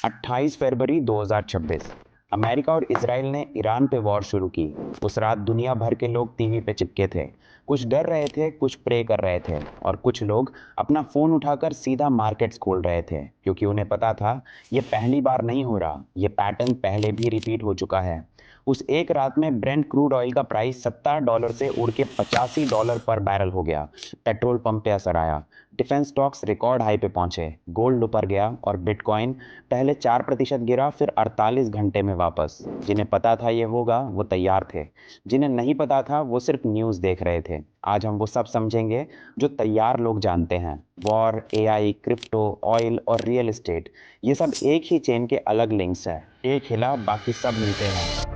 28 फरवरी 2026 America और Israel ने Iran पे वॉर शुरू की। उस रात दुनिया भर के लोग टीवी पे चिपके थे। कुछ डर रहे थे, कुछ प्रे कर रहे थे और कुछ लोग अपना फोन उठाकर सीधा मार्केट्स खोल रहे थे, क्योंकि उन्हें पता था ये पहली बार नहीं हो रहा, ये पैटर्न पहले भी रिपीट हो चुका है। उस एक रात में ब्रेंट क्रूड ऑयल का प्राइस $70 से उड़ के $85 पर बैरल हो गया। पेट्रोल पंप पे असर आया, डिफेंस स्टॉक्स रिकॉर्ड हाई पे पहुंचे, गोल्ड ऊपर गया और बिटकॉइन पहले 4% गिरा, फिर 48 घंटे में वापस। जिन्हें पता था ये होगा वो तैयार थे, जिन्हें नहीं पता था वो सिर्फ न्यूज़ देख रहे थे। आज हम वो सब समझेंगे जो तैयार लोग जानते हैं। वॉर, एआई, क्रिप्टो, ऑयल और रियल एस्टेट, ये सब एक ही चेन के अलग लिंक्स हैं। एक हिला बाकी सब मिलते हैं।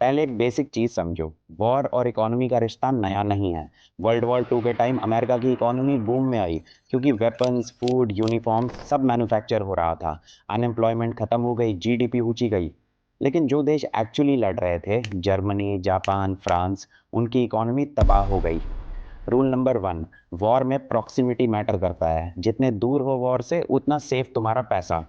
पहले एक बेसिक चीज समझो, वॉर और इकोनॉमी का रिश्ता नया नहीं है। वर्ल्ड वॉर टू के टाइम अमेरिका की इकोनॉमी बूम में आई, क्योंकि वेपन्स, फूड, यूनिफॉर्म सब मैन्युफैक्चर हो रहा था। अनएम्प्लॉयमेंट खत्म हो गई, जीडीपी ऊंची गई। लेकिन जो देश एक्चुअली लड़ रहे थे, जर्मनी, जापान, फ्रांस, उनकी इकोनॉमी तबाह हो गई। रूल नंबर 1, वॉर में प्रॉक्सिमिटी मैटर करता है। जितने दूर हो वॉर से, उतना सेफ तुम्हारा पैसा।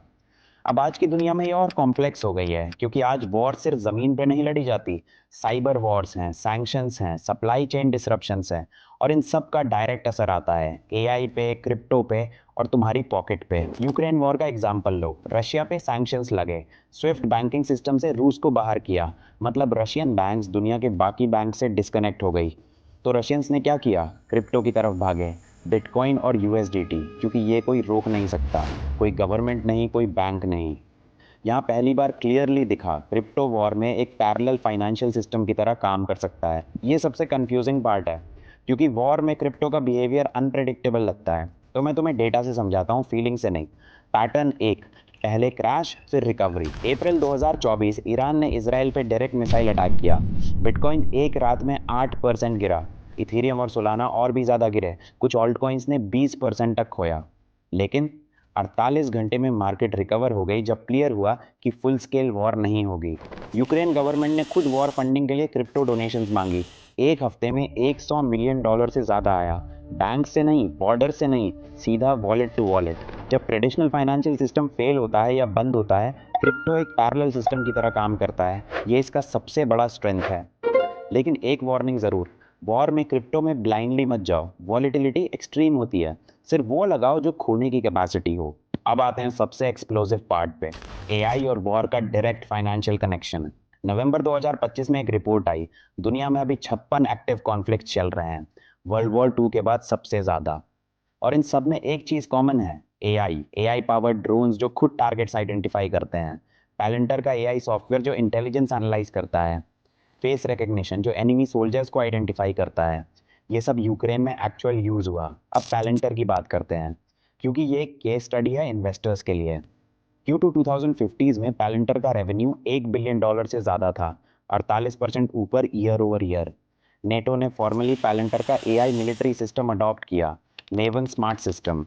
अब आज की दुनिया में ये और कॉम्प्लेक्स हो गई है, क्योंकि आज वॉर सिर्फ जमीन पे नहीं लड़ी जाती। साइबर वॉर्स हैं, सैंक्शंस हैं, सप्लाई चेन डिसरप्शंस हैं, और इन सब का डायरेक्ट असर आता है एआई पे, क्रिप्टो पे और तुम्हारी पॉकेट पे। यूक्रेन वॉर का एग्जांपल लो, रशिया पे सैंक्शंस लगे, स्विफ्ट बैंकिंग सिस्टम से रूस को बाहर किया, मतलब रशियन बैंक्स दुनिया के बाकी बैंक से डिस्कनेक्ट हो गई। तो रशियंस ने क्या किया? क्रिप्टो की तरफ भागे, बिटकॉइन और यूएसडीटी, क्योंकि ये कोई रोक नहीं सकता, कोई गवर्नमेंट नहीं, कोई बैंक नहीं। यहाँ पहली बार क्लियरली दिखा, क्रिप्टो वॉर में एक पैरेलल फाइनेंशियल सिस्टम की तरह काम कर सकता है। ये सबसे कंफ्यूजिंग पार्ट है, क्योंकि वॉर में क्रिप्टो का बिहेवियर अनप्रेडिक्टेबल लगता है। तो मैं तुम्हें डेटा से समझाता हूँ, फीलिंग से नहीं। पैटर्न 1, पहले क्रैश फिर रिकवरी। अप्रैल 2024 ईरान ने इसराइल पे डायरेक्ट मिसाइल अटैक किया, बिटकॉइन एक रात में 8% गिरा, इथेरियम और सोलाना और भी ज़्यादा गिरे, कुछ ऑल्ट कॉइन्स ने 20% तक खोया। लेकिन 48 घंटे में मार्केट रिकवर हो गई, जब क्लियर हुआ कि फुल स्केल वॉर नहीं होगी। यूक्रेन गवर्नमेंट ने खुद वॉर फंडिंग के लिए क्रिप्टो डोनेशंस मांगी। एक हफ्ते में $100 मिलियन से ज़्यादा आया। बैंक से नहीं, बॉर्डर से नहीं, सीधा वॉलेट टू वॉलेट। जब ट्रेडिशनल फाइनेंशियल सिस्टम फेल होता है या बंद होता है, क्रिप्टो एक पैरेलल सिस्टम की तरह काम करता है। ये इसका सबसे बड़ा स्ट्रेंथ है। लेकिन एक वार्निंग ज़रूर, वॉर में क्रिप्टो में ब्लाइंडली मत जाओ, वॉलेटिलिटी एक्सट्रीम होती है। सिर्फ वो लगाओ जो खोने की कैपेसिटी हो। अब आते हैं सबसे एक्सप्लोसिव पार्ट पे, एआई और वॉर का डायरेक्ट फाइनेंशियल कनेक्शन। नवंबर 2025 में एक रिपोर्ट आई, दुनिया में अभी 56 एक्टिव कॉन्फ्लिक्ट चल रहे हैं, वर्ल्ड वॉर टू के बाद सबसे ज़्यादा। और इन सब में एक चीज़ कॉमन है, एआई। एआई पावर्ड ड्रोन्स जो खुद टारगेट्स आइडेंटिफाई करते हैं, पैलेंटर का एआई सॉफ्टवेयर जो इंटेलिजेंस एनालाइज करता है, फेस रिकग्निशन जो एनिमी सोल्जर्स को आइडेंटिफाई करता है। ये सब यूक्रेन में एक्चुअल यूज हुआ। अब पैलेंटर की बात करते हैं, क्योंकि ये एक केस स्टडी है इन्वेस्टर्स के लिए। Q2 2050 में पैलेंटर का रेवेन्यू $1 बिलियन से ज़्यादा था, 48% ऊपर ईयर ओवर ईयर। नेटो ने फॉर्मली पैलेंटर का एआई मिलिट्री सिस्टम अडॉप्ट किया, नेवन स्मार्ट सिस्टम।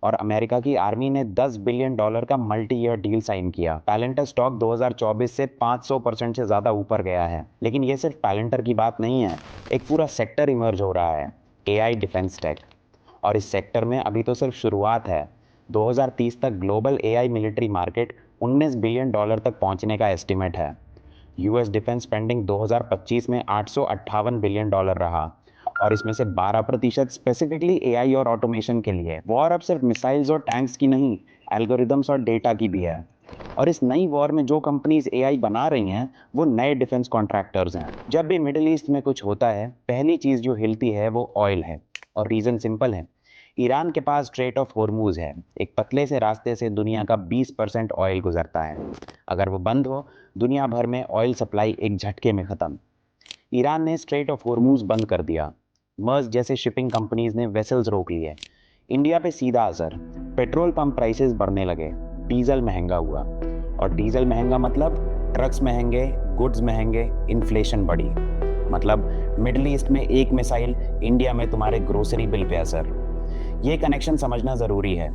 और अमेरिका की आर्मी ने $10 बिलियन का मल्टी ईयर डील साइन किया। पैलेंटर स्टॉक 2024 से 500% से ज़्यादा ऊपर गया है। लेकिन ये सिर्फ पैलेंटर की बात नहीं है, एक पूरा सेक्टर इमर्ज हो रहा है, एआई डिफेंस टेक। और इस सेक्टर में अभी तो सिर्फ शुरुआत है। 2030 तक global AI military market $19 billion तक पहुंचने का एस्टिमेट है। यूएस डिफेंस स्पेंडिंग 2025 में $858 बिलियन रहा, और इसमें से 12% स्पेसिफिकली एआई और ऑटोमेशन के लिए। वॉर अब सिर्फ मिसाइल्स और टैंक्स की नहीं, एल्गोरिदम्स और डेटा की भी है। और इस नई वॉर में जो कंपनीज एआई बना रही हैं, वो नए डिफेंस कॉन्ट्रैक्टर्स हैं। जब भी मिडिल ईस्ट में कुछ होता है, पहली चीज़ जो हिलती है वो ऑयल है। और रीज़न सिंपल है, ईरान के पास स्ट्रेट ऑफ हॉर्मूज है, एक पतले से रास्ते से दुनिया का 20% ऑयल गुजरता है। अगर वो बंद हो, दुनिया भर में ऑयल सप्लाई एक झटके में ख़त्म। ईरान ने स्ट्रेट ऑफ हॉर्मूज बंद कर दिया, मर्स जैसे शिपिंग कंपनीज ने वेसल्स रोक लिए। इंडिया पे सीधा असर, पेट्रोल पंप प्राइसेस बढ़ने लगे, डीजल महंगा हुआ। और डीजल महंगा मतलब ट्रक्स महंगे, गुड्स महंगे, इन्फ्लेशन बढ़ी। मतलब मिडिल ईस्ट में एक मिसाइल, इंडिया में तुम्हारे ग्रोसरी बिल पे असर। ये कनेक्शन समझना ज़रूरी है।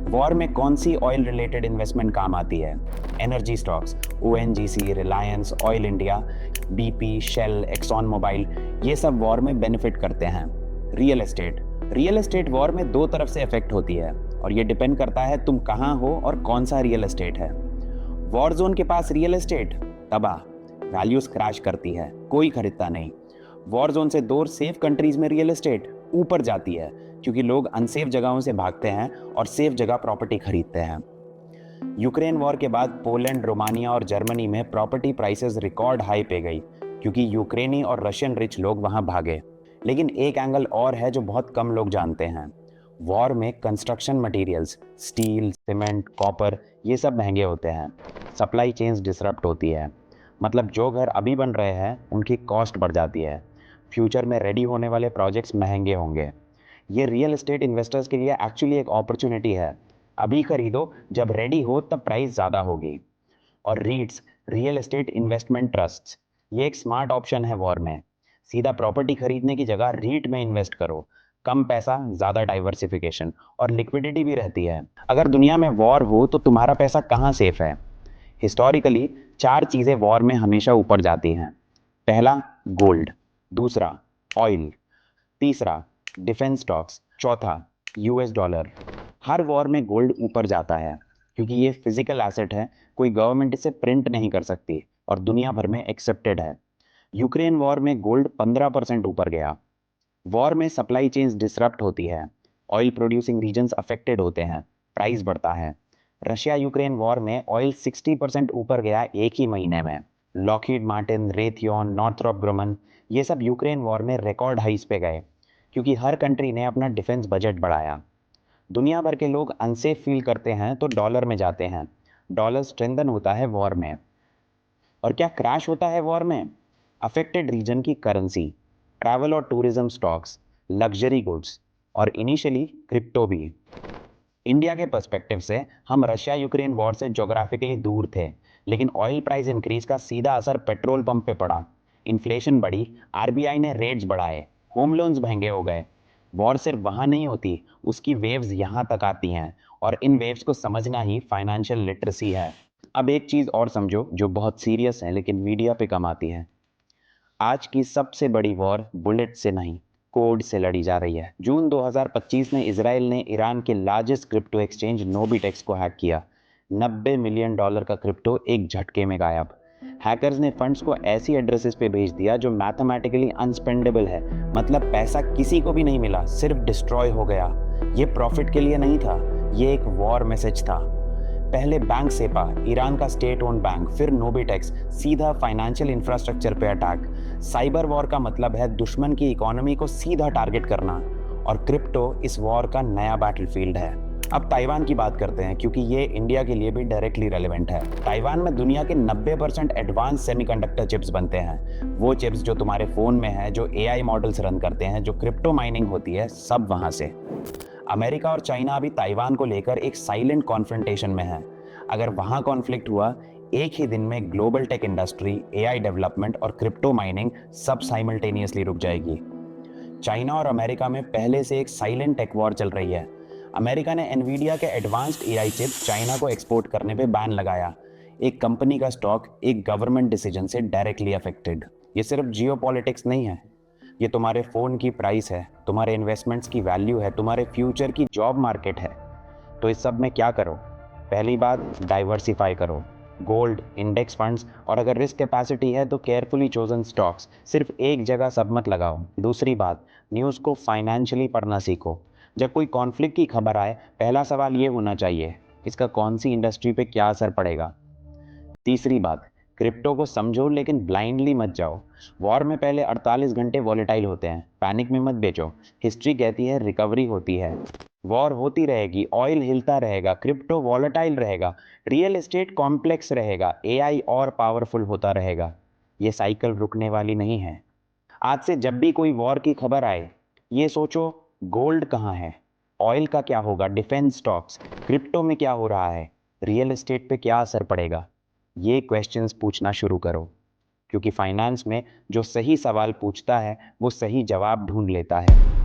वॉर में कौन सी ऑयल रिलेटेड इन्वेस्टमेंट काम आती है? Energy stocks, ONGC, Reliance, Oil India, BP, Shell, Exxon Mobil, ये सब वॉर में बेनिफिट करते हैं। रियल एस्टेट वॉर में दो तरफ से इफेक्ट होती है और ये डिपेंड करता है तुम कहाँ हो और कौन सा रियल एस्टेट है। वॉर जोन के पास रियल एस्टेट तबाह, वैल्यूज क्रैश करती है, कोई खरीदता नहीं। वॉर जोन से दूर सेफ कंट्रीज में रियल एस्टेट ऊपर जाती है क्योंकि लोग अनसेफ जगहों से भागते हैं और सेफ जगह प्रॉपर्टी खरीदते हैं। यूक्रेन वॉर के बाद पोलैंड, रोमानिया और जर्मनी में प्रॉपर्टी प्राइसेस रिकॉर्ड हाई पे गई क्योंकि यूक्रेनी और रशियन रिच लोग वहां भागे। लेकिन एक एंगल और है जो बहुत कम लोग जानते हैं। वॉर में construction materials, steel, cement, copper, ये सब महंगे होते हैं। सप्लाई चेन्स डिसरप्ट होती है, मतलब जो घर अभी बन रहे हैं उनकी कॉस्ट बढ़ जाती है। फ्यूचर में रेडी होने वाले प्रोजेक्ट्स महंगे होंगे। ये रियल एस्टेट इन्वेस्टर्स के लिए एक्चुअली एक अपॉर्चुनिटी है। अभी खरीदो, जब रेडी हो तब प्राइस ज़्यादा होगी। और रीट्स, रियल एस्टेट इन्वेस्टमेंट ट्रस्ट्स, ये एक स्मार्ट ऑप्शन है वॉर में। सीधा प्रॉपर्टी खरीदने की जगह रीट में इन्वेस्ट करो, कम पैसा, ज़्यादा डाइवर्सिफिकेशन और लिक्विडिटी भी रहती है। अगर दुनिया में वॉर हो तो तुम्हारा पैसा कहाँ सेफ है? हिस्टोरिकली 4 चीज़ें वॉर में हमेशा ऊपर जाती हैं। पहला गोल्ड, दूसरा ऑयल, तीसरा डिफेंस स्टॉक्स, चौथा यूएस डॉलर। हर वॉर में गोल्ड ऊपर जाता है क्योंकि ये फिजिकल एसेट है, कोई गवर्नमेंट इसे प्रिंट नहीं कर सकती और दुनिया भर में एक्सेप्टेड है। यूक्रेन वॉर में गोल्ड 15% ऊपर गया। वॉर में सप्लाई चेन्स डिसरप्ट होती है, ऑयल प्रोड्यूसिंग रीजन्स अफेक्टेड होते हैं, प्राइस बढ़ता है। रशिया यूक्रेन वॉर में ऑयल 60% ऊपर गया एक ही महीने में। Lockheed Martin, Raytheon, Northrop Grumman, ये सब यूक्रेन वॉर में रिकॉर्ड हाइस पे गए क्योंकि हर कंट्री ने अपना डिफेंस बजट बढ़ाया। दुनिया भर के लोग अनसेफ फील करते हैं तो डॉलर में जाते हैं। डॉलर स्ट्रेंथन होता है वॉर में। और क्या क्रैश होता है वॉर में? अफेक्टेड रीजन की करेंसी, ट्रैवल और टूरिज्म स्टॉक्स, लग्जरी गुड्स और इनिशियली क्रिप्टो भी। इंडिया के पर्सपेक्टिव से हम रशिया यूक्रेन वॉर से ज्योग्राफिकली दूर थे, लेकिन ऑयल प्राइस इंक्रीज का सीधा असर पेट्रोल पंप पे पड़ा। इन्फ्लेशन बढ़ी, आरबीआई ने रेट्स बढ़ाए, होम लोन्स महंगे हो गए। वॉर सिर्फ वहाँ नहीं होती, उसकी वेव्स यहाँ तक आती हैं और इन वेव्स को समझना ही फाइनेंशियल लिटरेसी है। अब एक चीज़ और समझो जो बहुत सीरियस है लेकिन मीडिया पे कम आती है। आज की सबसे बड़ी वॉर बुलेट से नहीं, कोड से लड़ी जा रही है। जून 2025 में इजराइल ने ईरान के लार्जेस्ट क्रिप्टो एक्सचेंज नोबिटेक्स को हैक किया। $90 मिलियन का क्रिप्टो एक झटके में गायब। हैकर्स ने फंड्स को ऐसी एड्रेसेस पे भेज दिया जो मैथमेटिकली अनस्पेंडेबल है, मतलब पैसा किसी को भी नहीं मिला, सिर्फ डिस्ट्रॉय हो गया। ये प्रॉफिट के लिए नहीं था, ये एक वॉर मैसेज था। पहले बैंक सेपा, ईरान का स्टेट ओन बैंक, फिर नोबिटेक्स, सीधा फाइनेंशियल इंफ्रास्ट्रक्चर पे अटैक। साइबर वॉर का मतलब है दुश्मन की इकोनॉमी को सीधा टारगेट करना और क्रिप्टो इस वॉर का नया बैटलफील्ड है। अब ताइवान की बात करते हैं क्योंकि ये इंडिया के लिए भी डायरेक्टली रेलेवेंट है। ताइवान में दुनिया के 90% एडवांस सेमीकंडक्टर चिप्स बनते हैं। वो चिप्स जो तुम्हारे फ़ोन में है, जो एआई मॉडल्स रन करते हैं, जो क्रिप्टो माइनिंग होती है, सब वहाँ से। अमेरिका और चाइना अभी ताइवान को लेकर एक साइलेंट कॉन्फ्रंटेशन में है। अगर वहाँ कॉन्फ्लिक्ट हुआ, एक ही दिन में global tech industry, AI development और क्रिप्टो माइनिंग सब साइमल्टेनियसली रुक जाएगी। चाइना और अमेरिका में पहले से एक साइलेंट टेक वॉर चल रही है। अमेरिका ने एनवीडिया के एडवांस्ड एआई चिप्स चाइना को एक्सपोर्ट करने पे बैन लगाया। एक कंपनी का स्टॉक एक गवर्नमेंट डिसीजन से डायरेक्टली अफेक्टेड। ये सिर्फ जियोपॉलिटिक्स नहीं है, ये तुम्हारे फ़ोन की प्राइस है, तुम्हारे इन्वेस्टमेंट्स की वैल्यू है, तुम्हारे फ्यूचर की जॉब मार्केट है। तो इस सब में क्या करो? पहली बात, डाइवर्सिफाई करो। गोल्ड, इंडेक्स फंड्स और अगर रिस्क कैपेसिटी है तो केयरफुली चोजन स्टॉक्स, सिर्फ एक जगह सब मत लगाओ। दूसरी बात, न्यूज़ को फाइनेंशियली पढ़ना सीखो। जब कोई कॉन्फ्लिक्ट की खबर आए, पहला सवाल ये होना चाहिए, इसका कौन सी इंडस्ट्री पे क्या असर पड़ेगा। तीसरी बात, क्रिप्टो को समझो लेकिन ब्लाइंडली मत जाओ। वॉर में पहले 48 घंटे वॉलेटाइल होते हैं, पैनिक में मत बेचो। हिस्ट्री कहती है रिकवरी होती है। वॉर होती रहेगी, ऑयल हिलता रहेगा, क्रिप्टो वॉलेटाइल रहेगा, रियल एस्टेट कॉम्प्लेक्स रहेगा, एआई और पावरफुल होता रहेगा। ये साइकिल रुकने वाली नहीं है। आज से जब भी कोई वॉर की खबर आए, ये सोचो, गोल्ड कहाँ है, ऑयल का क्या होगा, डिफेंस स्टॉक्स, क्रिप्टो में क्या हो रहा है, रियल एस्टेट पे क्या असर पड़ेगा। ये क्वेश्चंस पूछना शुरू करो, क्योंकि फाइनेंस में जो सही सवाल पूछता है वो सही जवाब ढूंढ लेता है।